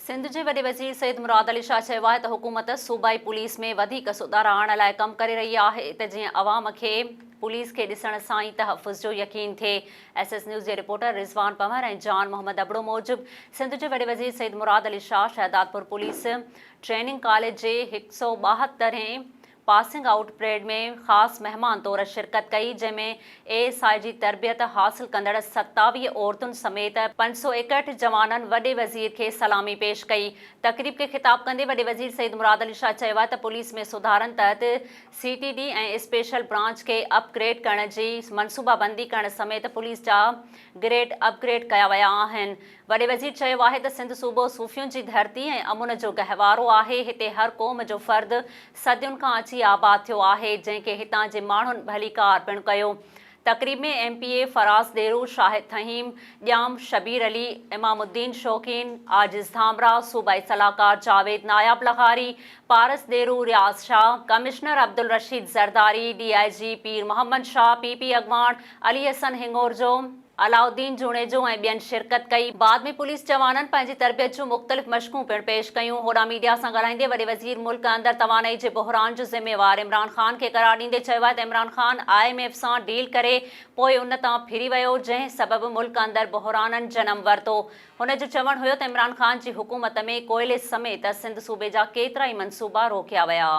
सिंध जे वॾे वज़ीर सईद मुराद अली शाह चयो आहे त हुकूमत सूबाई पुलिस में वधीक सुधार आणण लाइ कमु करे रही आहे त जीअं अवाम खे पुलिस खे ॾिसण सां ई तहफ़ुज़ जो यकीन थिए। SS न्यूज़ जे रिपोर्टर रिज़वान पंवर ऐं जान मोहम्मद अबड़ो मूजिब सिंध जे वॾे वज़ीर Saeed Murad Ali Shah Shahdadpur police training college जे 172 पासिंग आउट परेड में ख़ासि महिमान तौर शिरकत कई, जंहिंमें ASI जी तरबियत हासिल कंदड़ 27 औरतुनि समेत 561 जवाननि वॾे वज़ीर खे सलामी पेश कई। तक़रीब खे ख़िताब कंदे वॾे वज़ीर सईद मुराद अली शाह चयो आहे त पुलिस में सुधारनि तहत CTD ऐं स्पेशल ब्रांच खे अपग्रेड करण जी मनसूबाबंदी करण समेत पुलिस जा ग्रेड अपग्रेड कया विया आहिनि। वॾे वज़ीर चयो आहे त सिंध सूबो सूफ़ियुनि जी धरती ऐं अमुन जो गहवारो आहे। हिते हर क़ौम जो फ़र्द सदियुनि खां अची आबाद थियो आहे, जंहिंखे हितां जे माण्हुनि भलीकार पिणु कयो। तक़रीब में MPA फराज़ देरू, शाहिद तहीम, ॼाम शबीर अली, इमामुद्दीन शौकीन, आजिज़ धामरा, सूबाई सलाहकार जावेद नायाब लहारी, पारस देरू, रियाज़ शाह, कमिश्नर अब्दुल रशीद ज़रदारी, DIG पीर मोहम्मद शाह, PP अगवान अली हसन हिंगोरजो, अलाउद्दीन जुणेजो ऐं ॿियनि शिरकत कई। बाद में पुलिस जवाननि पंहिंजी तरबियत जूं मुख़्तलिफ़ मश्क़ूं पिणु पेश कयूं। होॾां मीडिया सां ॻाल्हाईंदे वॾे वज़ीर मुल्क अंदरि तवानाई जे बहिरान जो ज़िम्मेवार इमरान ख़ान खे क़रार ॾींदे चयो आहे त इमरान ख़ान IMF सां डील करे पोइ उन तां फिरी वियो, जंहिं सबबि मुल्क अंदरि बहिराननि जनम वरितो। हुन जो चवणु हुयो त इमरान ख़ान जी हुकूमत में कोयले समेत सिंध सूबे जा केतिरा ई मनसूबा रोकिया विया।